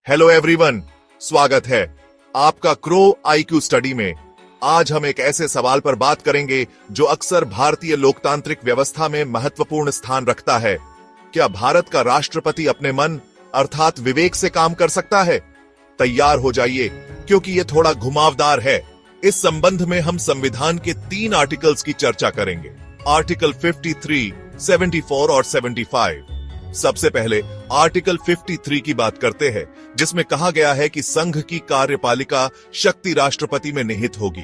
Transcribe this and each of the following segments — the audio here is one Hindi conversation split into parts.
हेलो एवरीवन, स्वागत है आपका क्रो आईक्यू स्टडी में। आज हम एक ऐसे सवाल पर बात करेंगे जो अक्सर भारतीय लोकतांत्रिक व्यवस्था में महत्वपूर्ण स्थान रखता है। क्या भारत का राष्ट्रपति अपने मन अर्थात विवेक से काम कर सकता है? तैयार हो जाइए, क्योंकि ये थोड़ा घुमावदार है। इस संबंध में हम संविधान के 3 आर्टिकल्स की चर्चा करेंगे, आर्टिकल 53, 74 और 75। सबसे पहले आर्टिकल 53 की बात करते हैं, जिसमें कहा गया है कि संघ की कार्यपालिका शक्ति राष्ट्रपति में निहित होगी।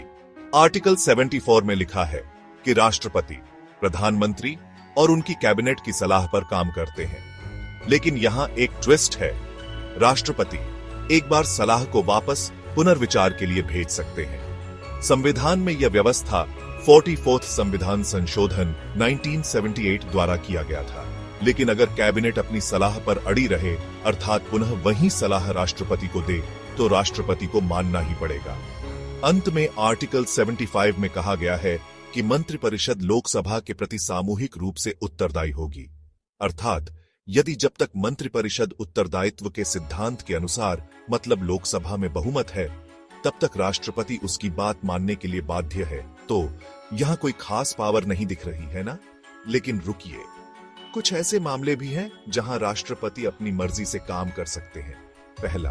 आर्टिकल 74 में लिखा है कि राष्ट्रपति, प्रधानमंत्री और उनकी कैबिनेट की सलाह पर काम करते हैं। लेकिन यहां एक ट्विस्ट है। राष्ट्रपति एक बार सलाह को वापस पुनर्विचार के लिए भेज सकते हैं। संविधान में यह व्यवस्था 44th संविधान संशोधन 1978 द्वारा किया गया था। लेकिन अगर कैबिनेट अपनी सलाह पर अड़ी रहे, अर्थात पुनः वही सलाह राष्ट्रपति को दे, तो राष्ट्रपति को मानना ही पड़ेगा। अंत में आर्टिकल 75 में कहा गया है कि मंत्रिपरिषद लोकसभा के प्रति सामूहिक रूप से उत्तरदायी होगी। अर्थात यदि जब तक मंत्रिपरिषद उत्तरदायित्व के सिद्धांत के अनुसार, मतलब लोकसभा में बहुमत है, तब तक राष्ट्रपति उसकी बात मानने के लिए बाध्य है। तो यहां कोई खास पावर नहीं दिख रही है ना? लेकिन रुकिए, कुछ ऐसे मामले भी हैं जहां राष्ट्रपति अपनी मर्जी से काम कर सकते हैं। पहला,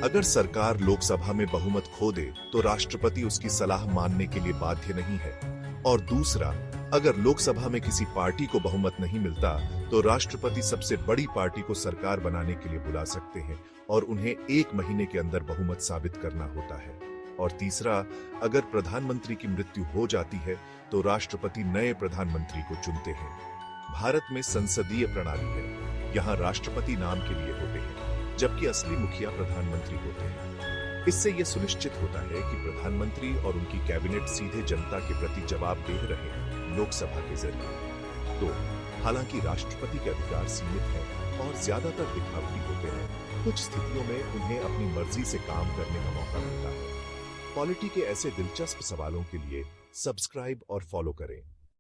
अगर सरकार लोकसभा में बहुमत खो दे तो राष्ट्रपति उसकी सलाह मानने के लिए बाध्य नहीं है। और दूसरा, अगर लोकसभा में किसी पार्टी को बहुमत नहीं मिलता तो राष्ट्रपति सबसे बड़ी पार्टी को सरकार बनाने के लिए बुला सकते हैं और उन्हें 1 महीने के अंदर बहुमत साबित करना होता है। और तीसरा, अगर प्रधानमंत्री की मृत्यु हो जाती है तो राष्ट्रपति नए प्रधानमंत्री को चुनते हैं। भारत में संसदीय प्रणाली है। यहाँ राष्ट्रपति नाम के लिए होते हैं, जबकि असली मुखिया प्रधानमंत्री होते हैं। इससे यह सुनिश्चित होता है कि प्रधानमंत्री और उनकी कैबिनेट सीधे जनता के प्रति जवाबदेह रहे, लोकसभा के जरिए। तो हालांकि राष्ट्रपति के अधिकार सीमित हैं और ज्यादातर दिखावटी होते हैं, कुछ स्थितियों में उन्हें अपनी मर्जी से काम करने का मौका मिलता है। पॉलिटी के ऐसे दिलचस्प सवालों के लिए सब्सक्राइब और फॉलो करें।